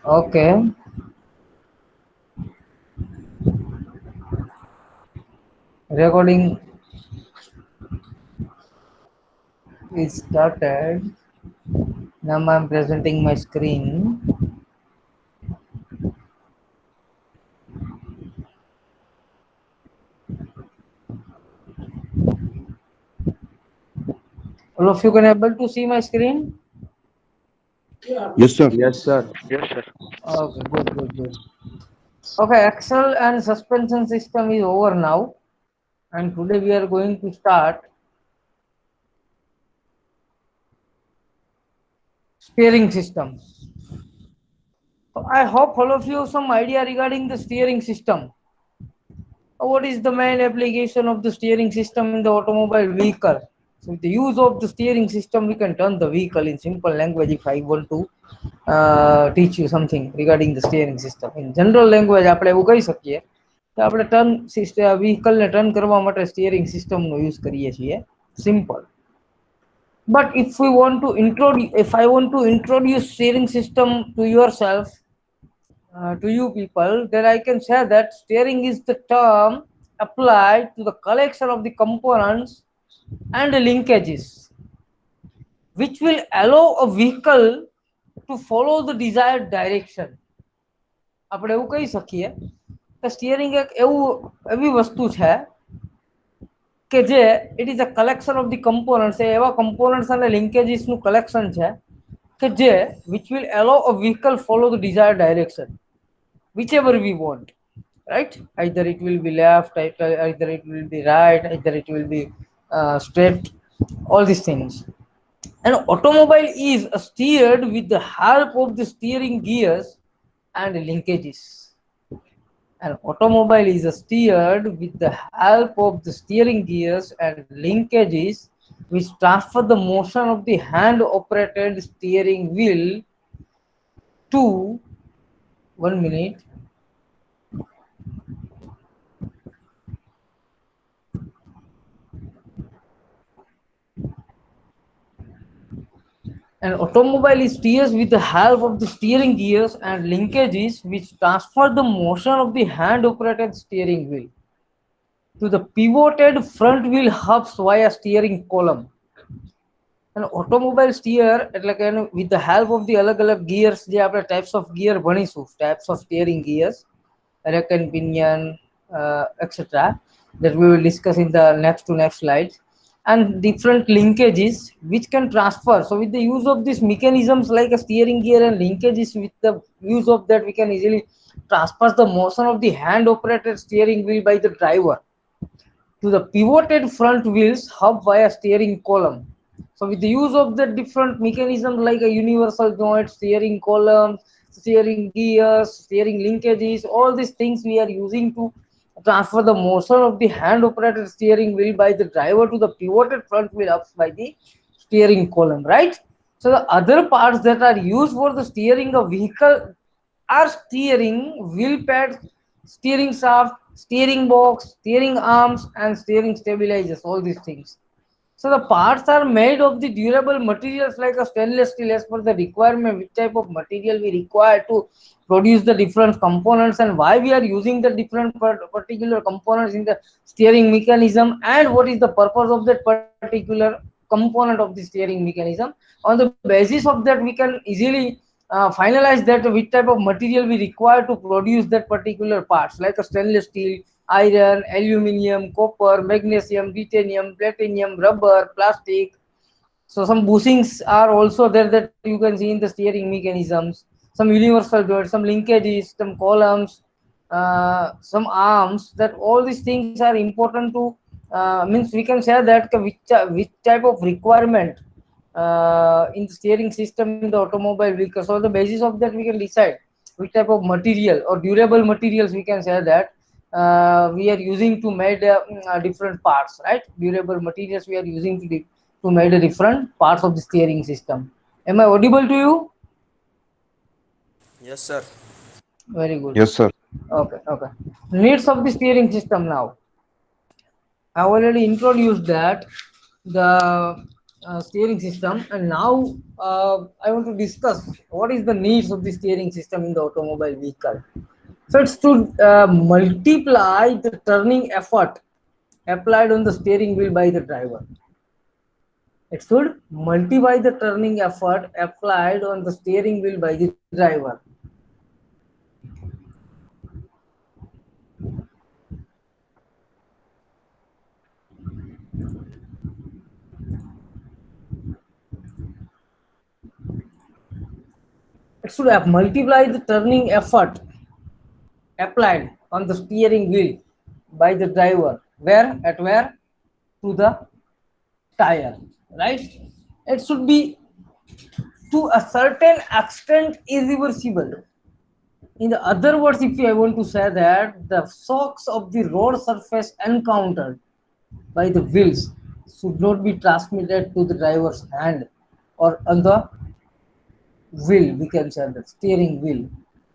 Okay. Recording is started. Now I'm presenting my screen. All of you can able to see my screen? Yes, sir. Yes, sir. Okay, good, good, good. Okay, axle and suspension system is over now, and today we are going to start steering system. So I hope all of you have some idea regarding the steering system. What is the main application of the steering system in the automobile vehicle? So with the use of the steering system, we can turn the vehicle in simple language. If I want to teach you something regarding the steering system, in general language આપણે એવું કહી શકીએ કે આપણે turn વ્હીકલને turn કરવા માટે steering સિસ્ટમનો use કરીએ છીએ. Simple. But if we want to introduce, if I want to introduce steering system to yourself, to you people, then I can say that steering is the term applied to the collection of the components and the linkages which will allow a vehicle to follow the desired direction. આપણે એવું કહી શકીએ કે steering એક એવી વસ્તુ છે કે જે it is a collection of the components, એ એવા કમ્પોનન્ટ્સ અને લિંકેજીસનું કલેક્શન છે કે જે which will allow a vehicle follow the desired direction whichever we want, right? Either it will be left, either it will be right, either it will be straight, all these things. An automobile is steered with the help of the steering gears and linkages. An automobile is steered with the help of the steering gears and linkages which transfer the motion of the hand operated steering wheel to 1 minute. An automobile is steered with the help of the steering gears and linkages which transfer the motion of the hand operated steering wheel to the pivoted front wheel hubs via steering column. An automobile steer એટલે કે એનું with the help of the અલગ અલગ gears, જે આપણે types of gear ભણીશું, types of steering gears, rack and pinion, etc., that we will discuss in the next slides, and different linkages which can transfer. So with the use of these mechanisms like a steering gear and linkages, with the use of that we can easily transfer the motion of the hand operated steering wheel by the driver to the pivoted front wheels hub via steering column. So with the use of the different mechanisms like a universal joint, steering columns, steering gears, steering linkages, all these things we are using to transfer the motion of the hand operated steering wheel by the driver to the pivoted front wheel up by the steering column, right? So the other parts that are used for the steering of vehicle are steering wheel pads, steering shaft, steering box, steering arms, and steering stabilizers, all these things. So the parts are made of the durable materials like a stainless steel as per the requirement, which type of material we require to produce the different components and why we are using the different particular components in the steering mechanism, and what is the purpose of that particular component of the steering mechanism. On the basis of that, we can easily finalize that which type of material we require to produce that particular parts, like a stainless steel, iron, aluminium, copper, magnesium, titanium, platinum, rubber, plastic. So some bushings are also there that you can see in the steering mechanisms. Some universal joints, some linkages, some columns, some arms. That all these things are important to means we can say that which type of requirement in the steering system in the automobile vehicle. So on the basis of that we can decide which type of material or durable materials we can say that we are using to make different parts, right? Durable materials we are using to make the different parts of the steering system. Am I audible to you? Yes, sir. Very good. Yes, sir. Okay, okay. Needs of the steering system now. I already introduced that the steering system, and now I want to discuss what is the needs of the steering system in the automobile vehicle. So it's to multiply the turning effort applied on the steering wheel by the driver. It should multiply the turning effort applied on the steering wheel by the driver. It should have multiplied the turning effort applied on the steering wheel by the driver. Where? At where? To the tire, right? It should be to a certain extent irreversible. In the other words, if I want to say that the shocks of the road surface encountered by the wheels should not be transmitted to the driver's hand or on the wheel, we can say that steering wheel.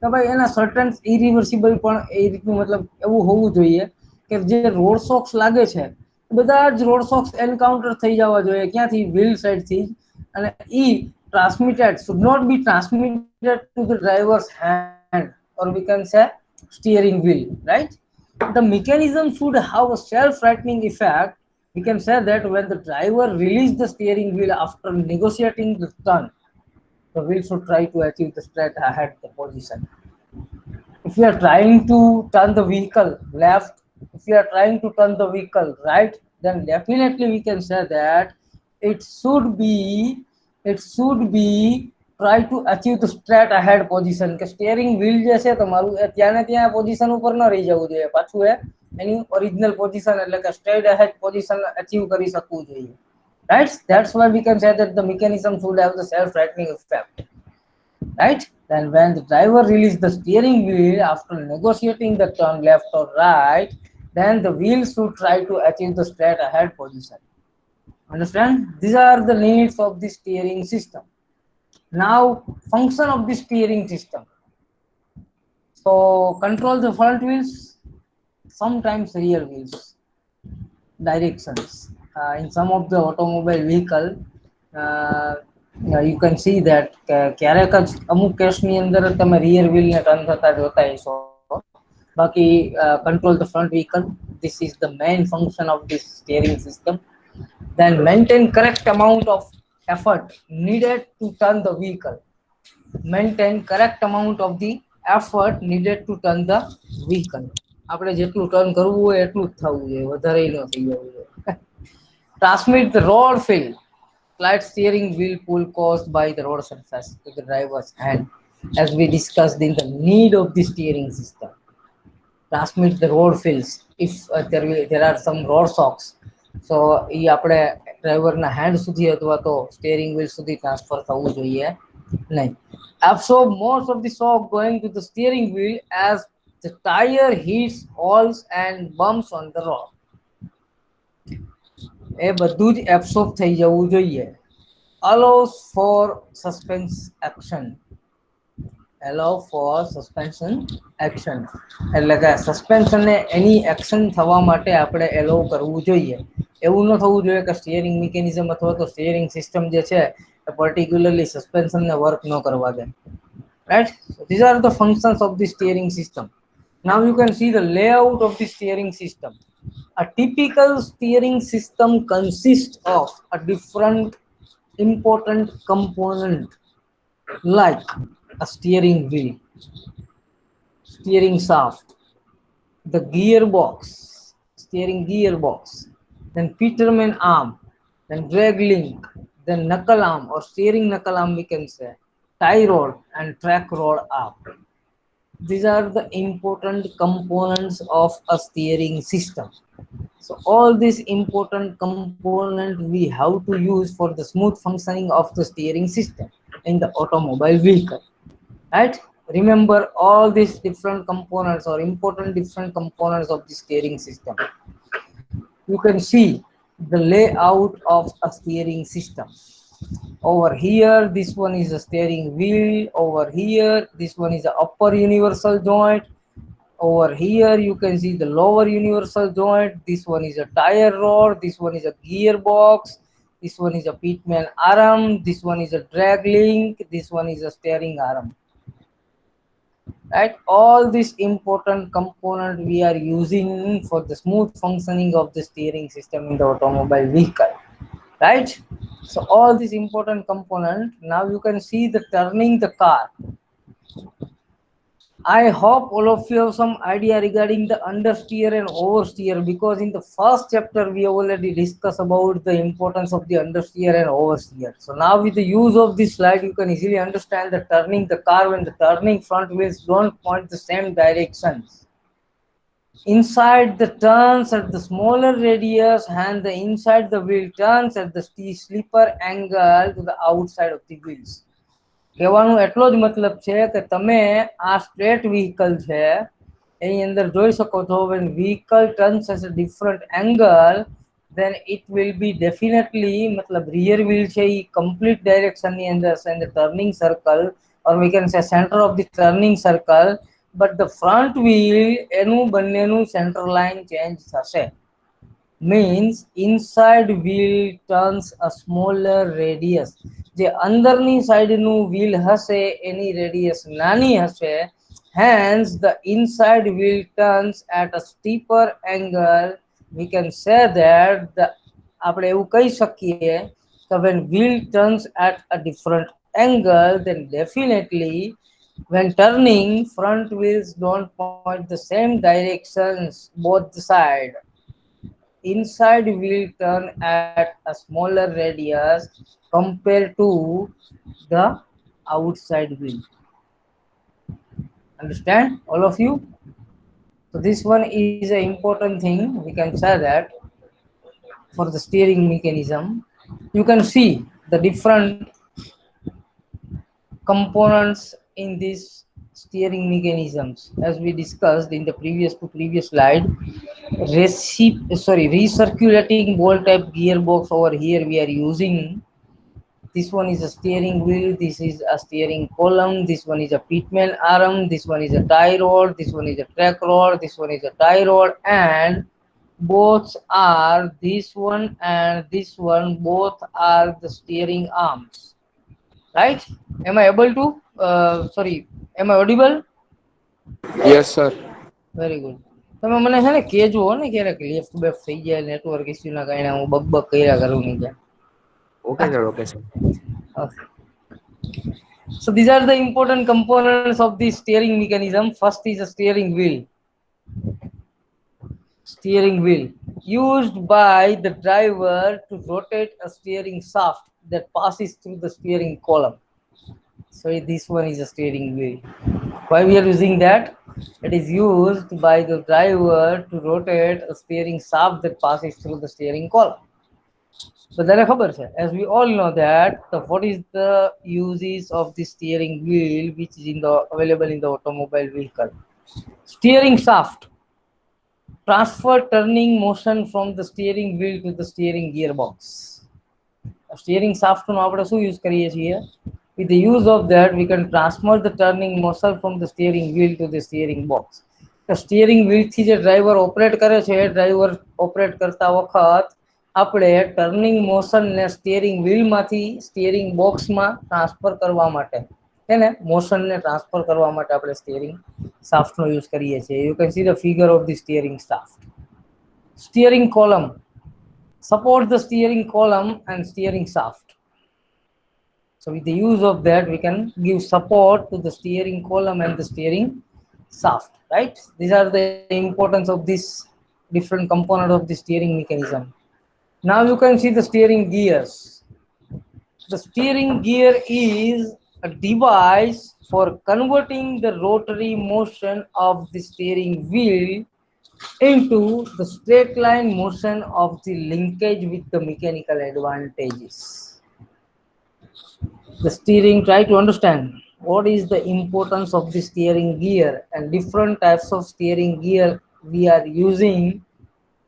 તો ભાઈ એના certain irreversible પણ એ રીતનું મતલબ એવું હોવું જોઈએ કે જે રોડ સોક્સ લાગે છે બધા જ રોડ સોક્સ એન્કાઉન્ટર થઈ જવા જોઈએ ક્યાંથી વ્હીલ સાઈડથી અને ઈ transmitted should not be transmitted to the driver's hand or we can say steering wheel, right? The mechanism should have a self-rightening effect. We can say that when the driver releases the steering wheel after negotiating the turn, the wheel should try to achieve the straight ahead the position. If you are trying to turn the vehicle left, if you are trying to turn the vehicle right, then definitely we can say that it should be it should be try to achieve the straight ahead position કે steering wheel જે છે તમારું એ ત્યાં ને ત્યાં position ઉપર ન રહી જવું જોઈએ, પાછું એ એની ઓરિજિનલ પોઝિશન એટલે કે સ્ટ્રેટ અહેડ પોઝિશન અચીવ કરી શકવું જોઈએ. Right? That's why we can say that the mechanism should have the self-rightening effect. Right? Then when the driver releases the steering wheel after negotiating the turn left or right, then the wheel should try to achieve the straight ahead position. Understand? These are the needs of the steering system. Now, function of the steering system. So, control the front wheels, sometimes rear wheels, directions. In some of the automobile vehicle, you can see that ક્યારેક જ અમુક કેસની અંદર તમે rear wheel ને turn થતા જોતા હશો. બાકી control the front vehicle. This is the main function of this steering system. Then maintain correct amount of effort needed to turn the vehicle. Maintain correct amount of the effort needed to turn the vehicle. આપણે જેટલું turn કરવું હોય એટલું જ થવું જોઈએ, વધારે ન થઈ જવું જોઈએ. Transmit the road fill. Slight steering wheel pull caused by the road surface to the driver's hand, as we discussed in the need of the steering system. Transmit the road fills. If there are some road shocks, so એ આપણે ડ્રાઈવરના hand સુધી અથવા તો steering wheel સુધી transfer થવું જોઈએ નહીં. Absorb most of the shock going to the steering wheel as the tire hits holes and bumps on the road. એ બધું જ એબ્સોર્બ થઈ જવું જોઈએ. Allows for suspense action. Allow for suspension action. એટલે કે સસ્પેન્શન ને એની એક્શન થવા માટે આપણે એલો કરવું જોઈએ. એવું ન થવું જોઈએ કે સ્ટીયરિંગ મિકેનિઝમ અથવા તો સ્ટીયરિંગ સિસ્ટમ જે છે એ પર્ટિક્યુલરલી સસ્પેન્શનને વર્ક ન કરવા દે. Right? So these are the functions of the steering system. Now you can see the layout of the steering system. A typical steering system consists of a different important component like a steering wheel, steering shaft, the gearbox, steering gearbox, then Peterman arm, then drag link, then knuckle arm or steering knuckle arm we can say, tie rod and track rod arm. These are the important components of a steering system. So all these important components we have to use for the smooth functioning of the steering system in the automobile vehicle. Right? Remember all these different components or important different components of the steering system. You can see the layout of a steering system. Over here, this one is a steering wheel. Over here, this one is the upper universal joint. Over here, you can see the lower universal joint. This one is a tire rod. This one is a gearbox. this one is a pitman arm, this one is a drag link, this one is a steering arm. Right, all these important component we are using for the smooth functioning of the steering system in the automobile vehicle, right? So all these important component, now you can see the turning the car. I hope all of you have some idea regarding the understeer and oversteer, because in the first chapter we already discussed about the importance of the understeer and oversteer. So now with the use of this slide, you can easily understand that turning the car when the turning front wheels don't point the same directions. Inside the turns at the smaller radius and the inside the wheel turns at the slipper angle to the outside of the wheels. કહેવાનો એટલો જ મતલબ છે કે તમે આ straight vehicle છે એની અંદર જોઈ શકો છો when vehicle turns at a different angle then it will be definitely મતલબ rear wheel છે એ complete direction ની અંદર છે in the turning circle, or we can say center of the turning circle, but the front wheel એનું બંનેનું center line change થશે. means inside wheel turns a smaller radius. જે અંદરની સાઈડનું wheel હશે એની radius નાની હશે, hence the inside wheel turns at a steeper angle. We can say that the આપણે એવું કહી શકીએ કે when wheel turns at a different angle then definitely when turning front wheels don't point the same directions both the side. Inside will turn at a smaller radius compared to the outside wheel. Understand all of you? So this one is an important thing. We can say that for the steering mechanism, you can see the different components in this steering mechanisms as we discussed in the previous slide. Recirculating ball type gearbox over here we are using. This one is a steering wheel, this is a steering column, this one is a pitman arm, this one is a tie rod, this one is a track rod, this one is a tie rod, and both are this one and this one, both are the steering arms. Right? Am I able to am I audible? Yes, sir. Very good. તમે મને છે ને કહેજો ને ક્યારેક left બેફ્ટ થઈ જાય network ઇસ્યુના કારણે હું બક કર્યા કરું નહીં જાય. Okay, sir. Okay, sir. Okay. So these are the important components of the steering mechanism. First is a steering wheel. Steering wheel used by the driver to rotate a steering shaft that passes through the steering column. So this one is a steering wheel. Why we are using that? It is used by the driver to rotate a steering shaft that passes through the steering column. So there as we all know that what is the uses of the steering wheel which is available in the automobile vehicle. Steering shaft transfer turning motion from the steering wheel to the steering gearbox. Steering shaft નો આપણે શું use કરીએ છીએ? With the use of that we can transfer the turning motion from the steering wheel to the steering box. The steering wheel થી જે driver operate કરે છે, driver operate કરતા વખત આપણે ટર્નિંગ મોશન ને સ્ટીયરિંગ વ્હીલ માંથી સ્ટીયરિંગ બોક્સ માં ટ્રાન્સફર કરવા માટે એને મોશન ને ટ્રાન્સફર કરવા માટે આપણે સ્ટીયરિંગ શાફ્ટ નો યુઝ કરીએ છીએ. You can see the figure of the steering shaft. Steering column support the steering column and steering shaft. So with the use of that we can give support to the steering column and the steering shaft, right? These are the importance of this different component of the steering mechanism. Now you can see the steering gears. The steering gear is a device for converting the rotary motion of the steering wheel into the straight line motion of the linkage with the mechanical advantages. The steering, try to understand what is the importance of the steering gear and different types of steering gear we are using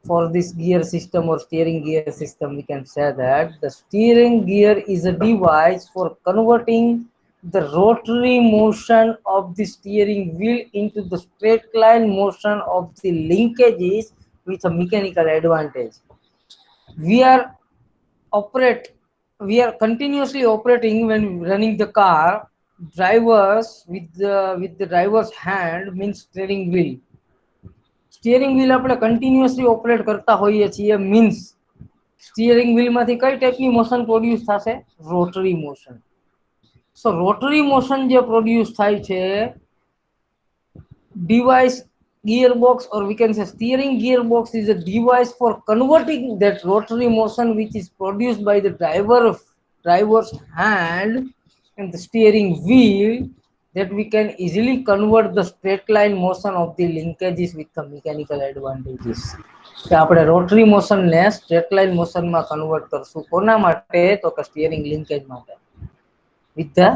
for this gear system or steering gear system. We can say that the steering gear is a device for converting the rotary motion of the steering wheel into the straight line motion of the linkages with a mechanical advantage. We are operate, we are continuously operating when running the car. Drivers with the driver's hand means steering wheel. Steering wheel આપણે continuously operate કરતા હોઈએ છીએ means steering વ્હીલમાંથી કઈ ટાઈપની motion produce થશે? Rotary motion. So rotary motion જે produce થાય છે, device gearbox, or we can say steering gearbox is a device for converting that rotary motion which is produced by the driver's hand and the steering wheel, that we can easily convert the straight line motion of the linkages with the mechanical advantages. કે આપણે rotary motion ને straight line motion માં convert કરશું. કોના માટે? તો કે steering linkage માટે, with the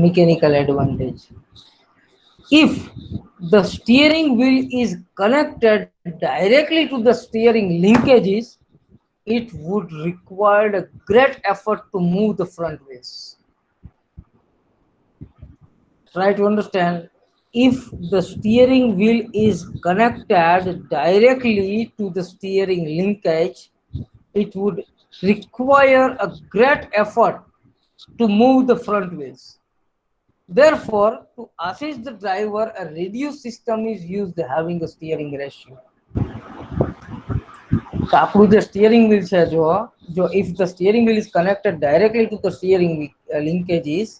mechanical advantage. If the steering wheel is connected directly to the steering linkages, it would require a great effort to move the front wheels. Try to understand. If the steering wheel is connected directly to the steering linkage, it would require a great effort to move the front wheels. Therefore, to assist the driver, a reduced system is used having a steering ratio. So, આપણું જે steering wheel છે, જો if the steering wheel is connected directly to the steering linkages,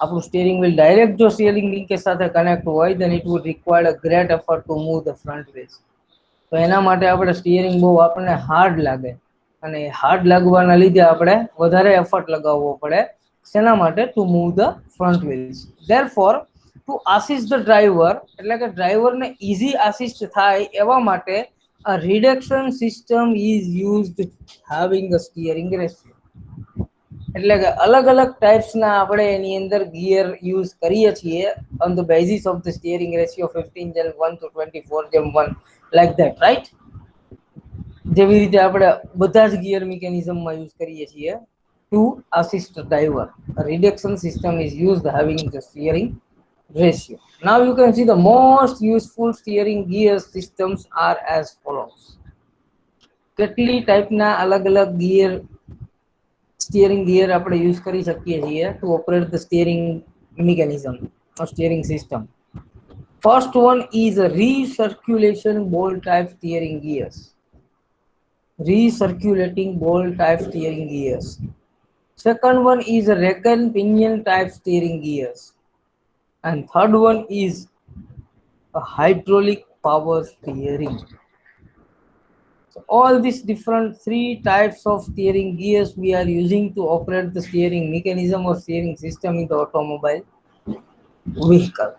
આપણું steering wheel direct જો steering linkage સાથે connect હોય, then it would require a great effort to move the front wheels. તો એના માટે આપણે steering બહુ આપણને hard લાગે, અને hard લાગવાના લીધે આપણે વધારે effort લગાવવો પડે. શેના માટે? To move the front wheels. Therefore, to assist the driver, એટલે કે ડ્રાઈવરને easy assist થાય એવા માટે a reduction system is used having a steering ratio. એટલે કે અલગ અલગ ટાઈપ્સના આપણે એની અંદર ગિયર યુઝ કરીએ છીએ on the basis of the steering ratio 15:1 to 24:1, like that, right? જેવી રીતે આપણે બધા જ ગિયર મિકેનિઝમમાં યુઝ કરીએ છીએ to assist the driver. A reduction system is used having the steering ratio. Now you can see the most useful steering gear systems are as follows. કેટલી ટાઈપના અલગ અલગ ગિયર સ્ટીયરિંગ ગિયર આપણે use કરી શકીએ છીએ to operate the steering mechanism or steering system. First one is a recirculation ball type steering gears. Recirculating ball type steering gears. Second one is a rack and pinion type steering gears. And third one is a hydraulic power steering. So all these different three types of steering gears we are using to operate the steering mechanism or steering system in the automobile vehicle.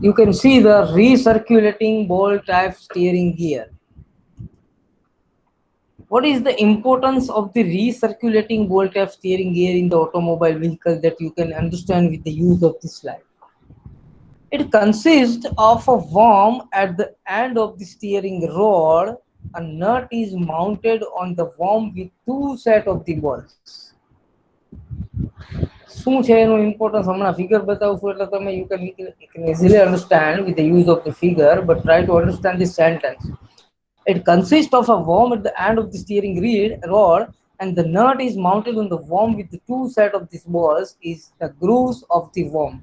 You can see the recirculating ball type steering gear. What is the importance of the recirculating ball type steering gear in the automobile vehicle that you can understand with the use of this slide? It consists of a worm at the end of the steering rod. A nut is mounted on the worm with two sets of the balls. શું છે એનું importance હમણાં figure બતાવશું એટલે તમે you can easily understand with the use of the figure, but try to understand this sentence. It consists of a worm at the end of the steering rod, and the nut is mounted on the worm with the two sets of these balls is the grooves of the worm.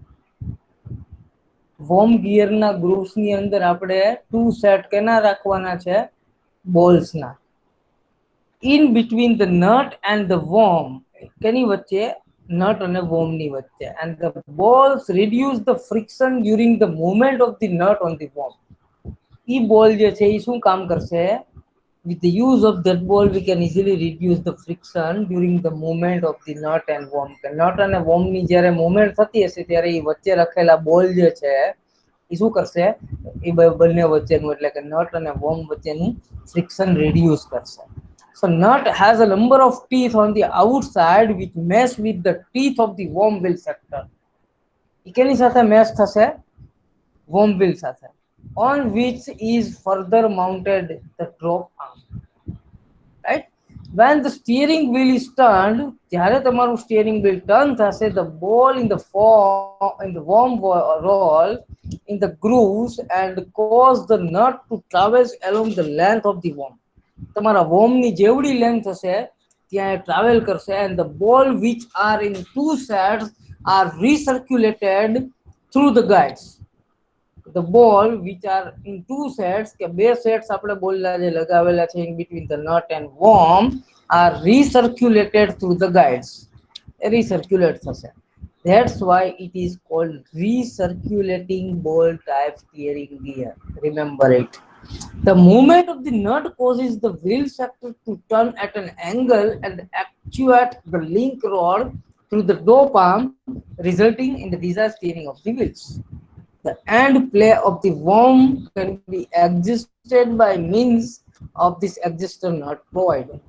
worm gear ના grooves ની અંદર આપણે two set કેના રાખવાના છે? balls ના. In between the nut and the worm, કેની વચ્ચે? nut અને worm ની વચ્ચે. And the balls reduce the friction during the movement of the nut on the worm. E ball જે છે એ શું કામ કરશે? With the use of that ball we can easily reduce the friction during the movement of the nut and worm. nut અને worm ની જ્યારે movement થતી હશે ત્યારે એ વચ્ચે રખેલા ball જે છે એ શું કરશે? એ બંને વચ્ચેનું એટલે કે nut અને worm વચ્ચેનું friction reduce કરશે. So nut has a number of teeth on the outside which mesh with the teeth of the worm wheel sector. એ કેની સાથે mesh થશે? worm wheel સાથે, on which is further mounted the drop arm. Right? When the steering wheel is turned, જ્યારે તમારું steering wheel turn થશે, the ball in the worm roll in the grooves and cause the nut to traverse along the length of the worm. તમારા worm ની જેવડી length હશે ત્યાં travel કરશે and the ball which are in two sets are recirculated through the guides. The ball which are in two sets કે બે sets આપણે બોલના જે લગાવેલા છે in between the nut and worm are recirculated through the guides. Recirculate થશે. That's why it is called recirculating ball type steering gear. Remember it. The movement of the nut causes the wheel sector to turn at an angle and actuate the link rod through the door palm, resulting in the desired steering of the wheels. The end play of the worm can be adjusted by means of this adjuster nut provided.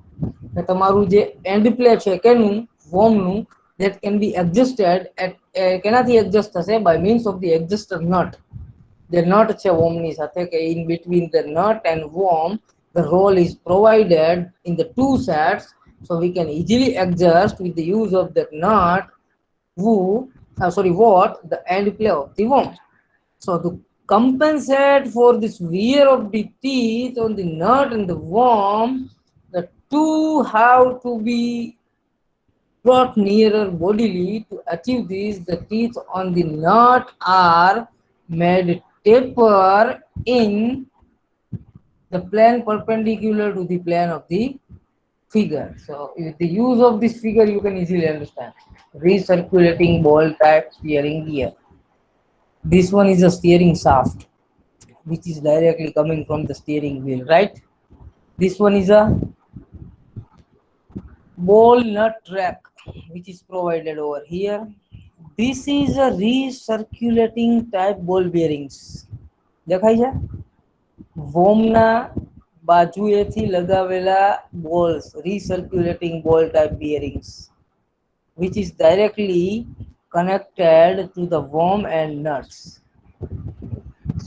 તમારું જે end play છે કેનું worm નું that can be adjusted at કેનાથી adjust થશે by means of the adjuster nut. The nut છે worm ની સાથે કે in between the nut and worm the roll is provided in the two sets, so we can easily adjust with the use of the nut what the end play of the worm. So to compensate for this wear of the teeth on the nut and the worm, the two have to be brought nearer bodily. To achieve this, the teeth on the nut are made taper in the plane perpendicular to the plane of the figure. So with the use of this figure you can easily understand. Recirculating ball type steering gear. This one is a steering shaft which is directly coming from the steering wheel, right? This one is a ball nut track which is provided over here. This is a recirculating type ball bearings. દેખાય છે વોમના બાજુએથી લગાવેલા balls, recirculating ball type bearings which is directly connected to the worm and nuts.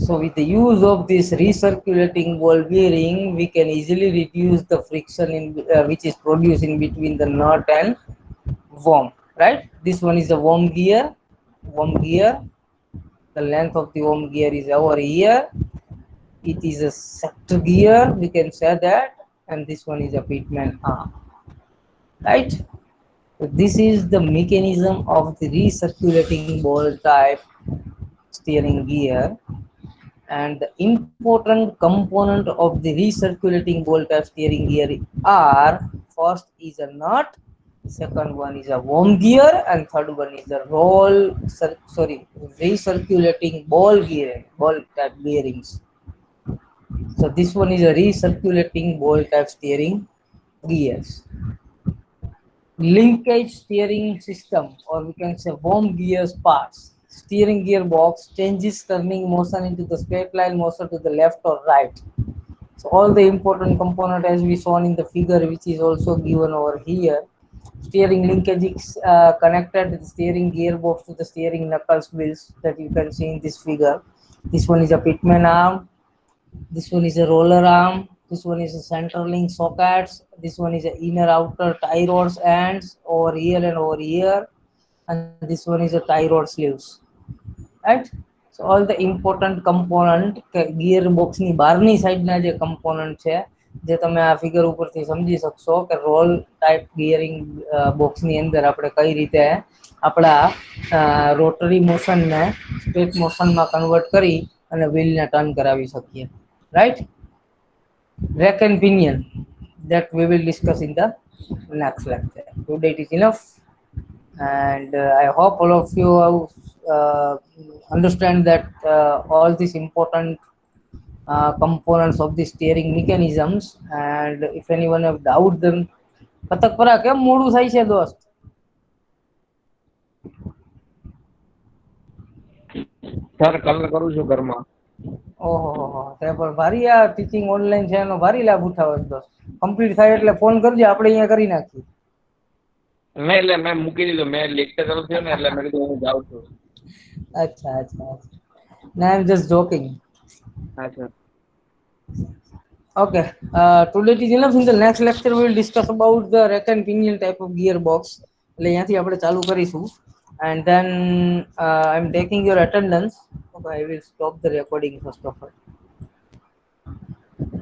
So with the use of this recirculating ball bearing, we can easily reduce the friction which is produced in between the nut and worm, right? This one is a worm gear. The length of the worm gear is over here. It is a sector gear, we can say that, and this one is a pitman arm, right? So this is the mechanism of the recirculating ball type steering gear. And the important component of the recirculating ball type steering gear are: first is a nut, second one is a worm gear, and third one is a recirculating ball type bearings. So this one is a recirculating ball type steering gears. Linkage steering system, or we can say worm gears parts. Steering gearbox changes turning motion into the straight line motion to the left or right. So all the important component as we saw in the figure, which is also given over here. Steering linkage is connected to the steering gearbox to the steering knuckles wheels that you can see in this figure. This one is a pitman arm. This one is a roller arm. This one is a center link sockets. This one is a inner outer tie rods ends over here and over here. And this one is a tie rod sleeves, right? So all the important component gearbox ની બહારની સાઈડના જે component છે જે તમે આ figure ઉપરથી સમજી શકશો કે રોલ ટાઈપ ગિયરિંગ બોક્સની અંદર આપણે કઈ રીતે આપણા રોટરી મોશનને સ્ટ્રેટ મોશનમાં કન્વર્ટ કરી અને વ્હીલને ટર્ન કરાવી શકીએ, right? Rack and pinion, that we will discuss in the next lecture. Today it is enough, and I hope all of you understand that all these important components of the steering mechanisms, and if anyone have doubt them. કતક પરા કેમ મોડું થાય છે દોસ્ત? Sir colour કરું છું ઘરમાં. ઓહો, તે પણ ભારી આ ટીચિંગ ઓનલાઈન છે એનો ભારી લાભ ઉઠાવે છે દોસ્ત. કમ્પ્લીટ થાય એટલે ફોન કરજો, આપણે અહીંયા કરી નાખીએ. નહીં એટલે મેં મૂકી દીધું, મેં લેક્ચર ચાલુ થયો ને એટલે મેં કીધું હું જાઉં છું. અચ્છા. No, I'm just joking. હા sir. Okay, today it is enough. In the next lecture we will discuss about the rack and pinion type of gearbox. એટલે અહીંયાથી આપણે ચાલુ કરીશું. And then I'm taking your attendance. Okay, I will stop the recording first of all.